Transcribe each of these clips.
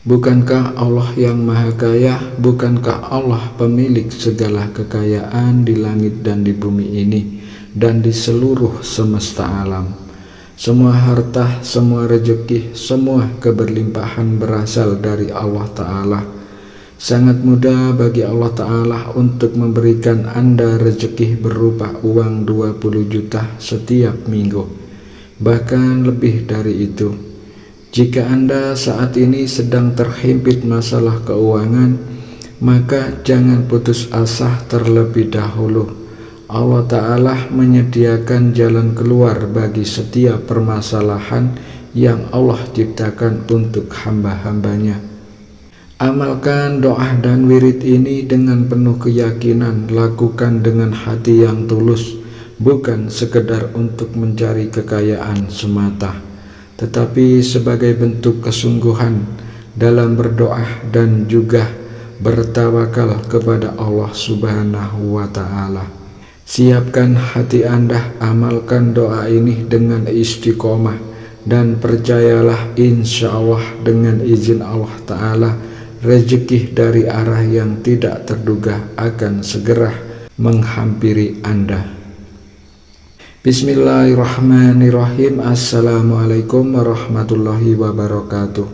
Bukankah Allah yang Maha Kaya? Bukankah Allah pemilik segala kekayaan di langit dan di bumi ini dan di seluruh semesta alam? Semua harta, semua rezeki, semua keberlimpahan berasal dari Allah Ta'ala. Sangat mudah bagi Allah Ta'ala untuk memberikan Anda rezeki berupa uang 20 juta setiap minggu, bahkan lebih dari itu. Jika Anda saat ini sedang terhimpit masalah keuangan, maka jangan putus asa terlebih dahulu. Allah Ta'ala menyediakan jalan keluar bagi setiap permasalahan yang Allah ciptakan untuk hamba-hambanya. Amalkan doa dan wirid ini dengan penuh keyakinan, lakukan dengan hati yang tulus, bukan sekedar untuk mencari kekayaan semata, tetapi sebagai bentuk kesungguhan dalam berdoa dan juga bertawakal kepada Allah Subhanahu wa Ta'ala. Siapkan hati Anda, amalkan doa ini dengan istiqomah, dan percayalah insya Allah dengan izin Allah Ta'ala, rezeki dari arah yang tidak terduga akan segera menghampiri Anda. Bismillahirrahmanirrahim. Assalamualaikum warahmatullahi wabarakatuh.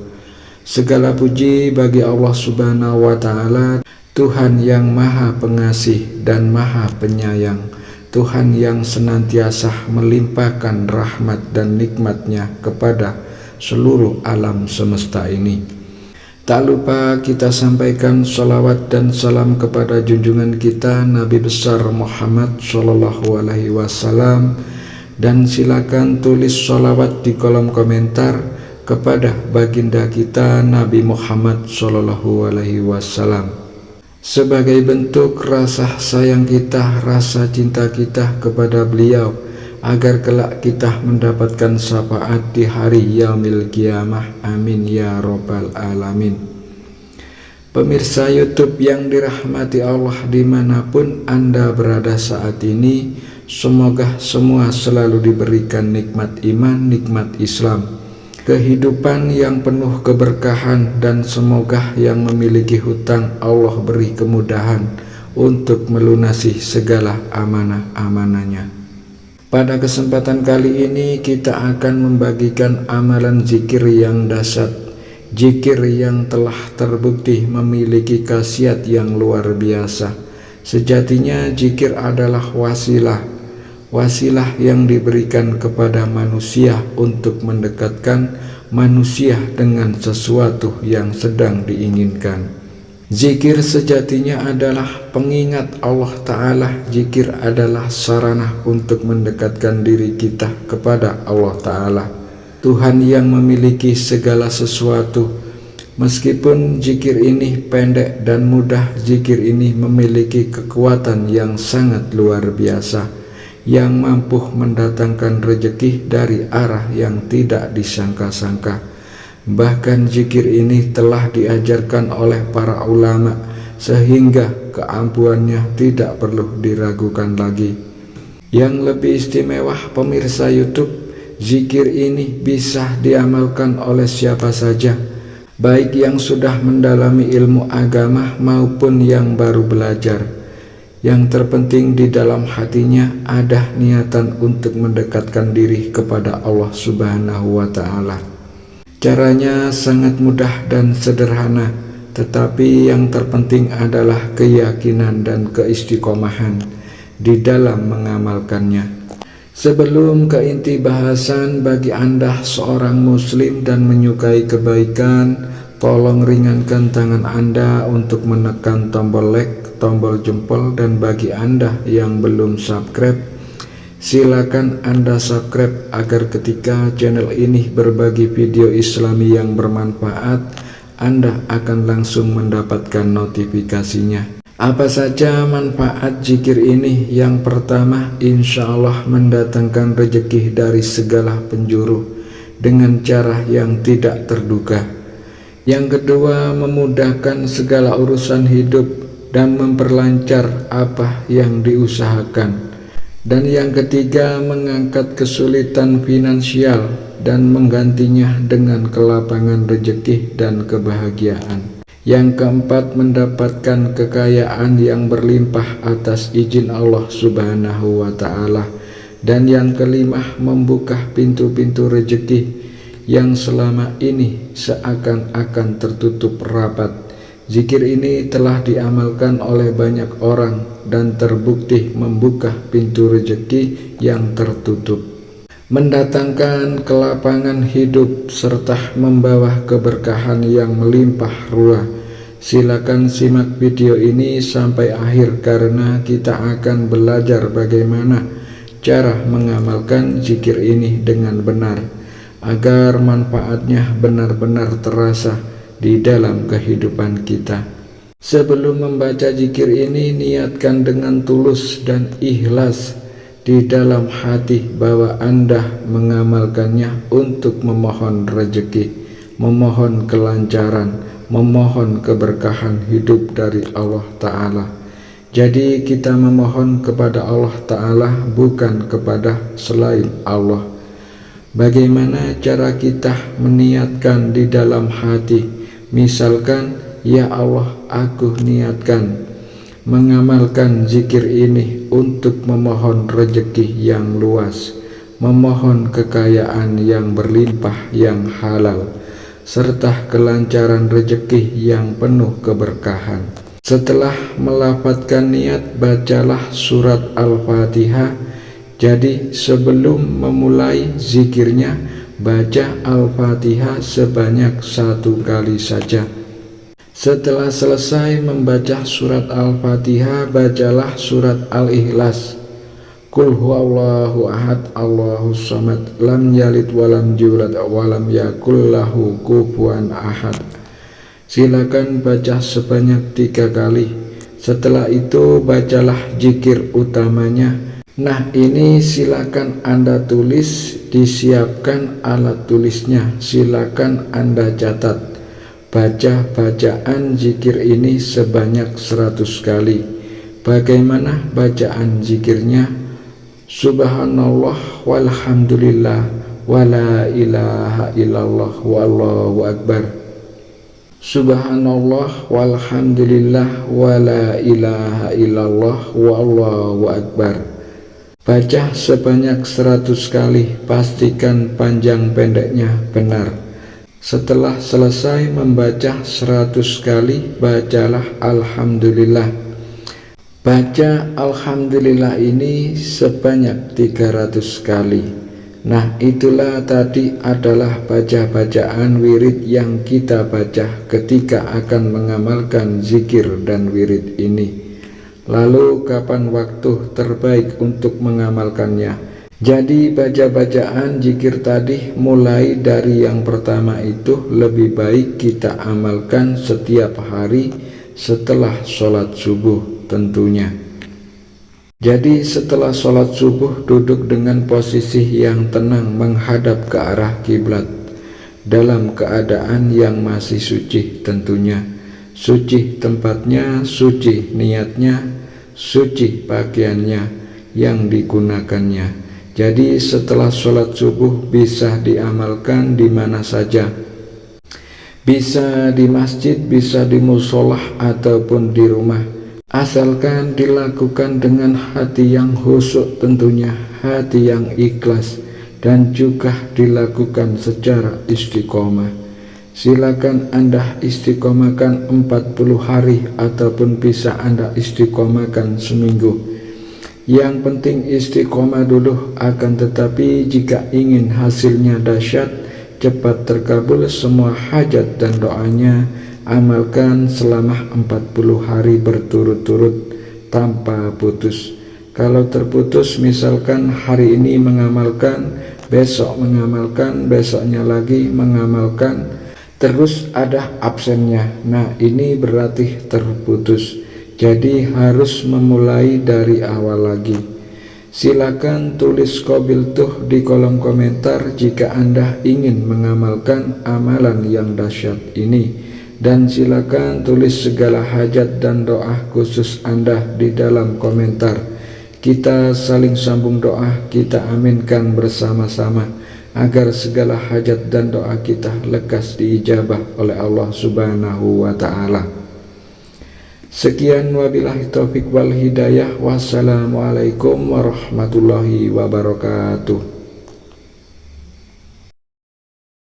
Segala puji bagi Allah Subhanahu wa Ta'ala, Tuhan yang Maha Pengasih dan Maha Penyayang, Tuhan yang senantiasa melimpahkan rahmat dan nikmat-Nya kepada seluruh alam semesta ini. Tak lupa kita sampaikan salawat dan salam kepada junjungan kita Nabi besar Muhammad Shallallahu Alaihi Wasallam, dan silakan tulis salawat di kolom komentar kepada baginda kita Nabi Muhammad Shallallahu Alaihi Wasallam sebagai bentuk rasa sayang kita, rasa cinta kita kepada beliau, agar kelak kita mendapatkan syafaat di hari yaumil qiyamah. Amin ya robbal alamin. Pemirsa YouTube yang dirahmati Allah dimanapun Anda berada saat ini, semoga semua selalu diberikan nikmat iman, nikmat Islam, kehidupan yang penuh keberkahan, dan semoga yang memiliki hutang Allah beri kemudahan untuk melunasi segala amanah-amanahnya. Pada kesempatan kali ini kita akan membagikan amalan zikir yang dahsyat, zikir yang telah terbukti memiliki khasiat yang luar biasa. Sejatinya zikir adalah wasilah yang diberikan kepada manusia untuk mendekatkan manusia dengan sesuatu yang sedang diinginkan. Zikir sejatinya adalah pengingat Allah Ta'ala. Zikir adalah sarana untuk mendekatkan diri kita kepada Allah Ta'ala, Tuhan yang memiliki segala sesuatu. Meskipun zikir ini pendek dan mudah, zikir ini memiliki kekuatan yang sangat luar biasa, yang mampu mendatangkan rezeki dari arah yang tidak disangka-sangka. Bahkan zikir ini telah diajarkan oleh para ulama, sehingga keampuhannya tidak perlu diragukan lagi. Yang lebih istimewa pemirsa YouTube, zikir ini bisa diamalkan oleh siapa saja, baik yang sudah mendalami ilmu agama maupun yang baru belajar. Yang terpenting di dalam hatinya ada niatan untuk mendekatkan diri kepada Allah Subhanahu wa Ta'ala. Caranya sangat mudah dan sederhana, tetapi yang terpenting adalah keyakinan dan keistiqomahan di dalam mengamalkannya. Sebelum ke inti bahasan, bagi Anda seorang muslim dan menyukai kebaikan, tolong ringankan tangan Anda untuk menekan tombol like, tombol jempol, dan bagi Anda yang belum subscribe, silakan Anda subscribe agar ketika channel ini berbagi video Islami yang bermanfaat, Anda akan langsung mendapatkan notifikasinya. Apa saja manfaat zikir ini? Yang pertama, insya Allah mendatangkan rezeki dari segala penjuru dengan cara yang tidak terduga. Yang kedua, memudahkan segala urusan hidup dan memperlancar apa yang diusahakan. Dan yang ketiga, mengangkat kesulitan finansial dan menggantinya dengan kelapangan rezeki dan kebahagiaan. Yang keempat, mendapatkan kekayaan yang berlimpah atas izin Allah Subhanahu wa Ta'ala. Dan yang kelima, membuka pintu-pintu rezeki yang selama ini seakan-akan tertutup rapat. Zikir ini telah diamalkan oleh banyak orang dan terbukti membuka pintu rezeki yang tertutup, mendatangkan kelapangan hidup, serta membawa keberkahan yang melimpah ruah. Silakan simak video ini sampai akhir karena kita akan belajar bagaimana cara mengamalkan zikir ini dengan benar, agar manfaatnya benar-benar terasa di dalam kehidupan kita. Sebelum membaca zikir ini, niatkan dengan tulus dan ikhlas di dalam hati bahwa Anda mengamalkannya untuk memohon rezeki, memohon kelancaran, memohon keberkahan hidup dari Allah Ta'ala. Jadi kita memohon kepada Allah Ta'ala, bukan kepada selain Allah. Bagaimana cara kita meniatkan di dalam hati? Misalkan, ya Allah, aku niatkan mengamalkan zikir ini untuk memohon rezeki yang luas, memohon kekayaan yang berlimpah yang halal, serta kelancaran rezeki yang penuh keberkahan. Setelah melafadzkan niat, bacalah surat Al-Fatihah. Jadi sebelum memulai zikirnya, baca Al-Fatihah sebanyak 1 kali saja. Setelah selesai membaca surat Al-Fatihah, bacalah surat Al-Ikhlas. Qul huwallahu ahad, Allahus samad, lam yalid walam yulad walam yakul lahu kufuwan ahad. Silakan baca sebanyak 3 kali. Setelah itu bacalah zikir utamanya. Nah, ini silakan Anda tulis, disiapkan alat tulisnya, silakan Anda catat. Baca bacaan zikir ini sebanyak 100 kali. Bagaimana bacaan zikirnya? Subhanallah walhamdulillah wala ilaha illallah wallahu akbar. Subhanallah walhamdulillah wala ilaha illallah wallahu akbar. Baca sebanyak 100 kali, pastikan panjang pendeknya benar. Setelah selesai membaca 100 kali, bacalah Alhamdulillah. Baca Alhamdulillah ini sebanyak 300 kali. Nah, itulah tadi adalah bacaan wirid yang kita baca ketika akan mengamalkan zikir dan wirid ini. Lalu kapan waktu terbaik untuk mengamalkannya? Jadi baca bacaan zikir tadi mulai dari yang pertama itu lebih baik kita amalkan setiap hari setelah sholat subuh tentunya. Jadi setelah sholat subuh, duduk dengan posisi yang tenang menghadap ke arah kiblat dalam keadaan yang masih suci tentunya. Suci tempatnya, suci niatnya, suci pakaiannya yang digunakannya. Jadi setelah sholat subuh bisa diamalkan di mana saja. Bisa di masjid, bisa di musolah ataupun di rumah. Asalkan dilakukan dengan hati yang khusyuk tentunya, hati yang ikhlas, dan juga dilakukan secara istiqomah. Silakan Anda istiqomahkan 40 hari ataupun bisa Anda istiqomahkan seminggu. Yang penting istiqomah dulu, akan tetapi jika ingin hasilnya dahsyat, cepat terkabul semua hajat dan doanya, amalkan selama 40 hari berturut-turut tanpa putus. Kalau terputus, misalkan hari ini mengamalkan, besok mengamalkan, besoknya lagi mengamalkan, terus ada absennya, nah ini berarti terputus. Jadi harus memulai dari awal lagi. Silakan tulis qabiltuh di kolom komentar jika Anda ingin mengamalkan amalan yang dahsyat ini. Dan silakan tulis segala hajat dan doa khusus Anda di dalam komentar. Kita saling sambung doa, kita aminkan bersama-sama. agar segala hajat dan doa kita lekas diijabah oleh Allah Subhanahu wa ta'ala. Sekian, wabillahi taufik wal hidayah. Wassalamualaikum warahmatullahi wabarakatuh.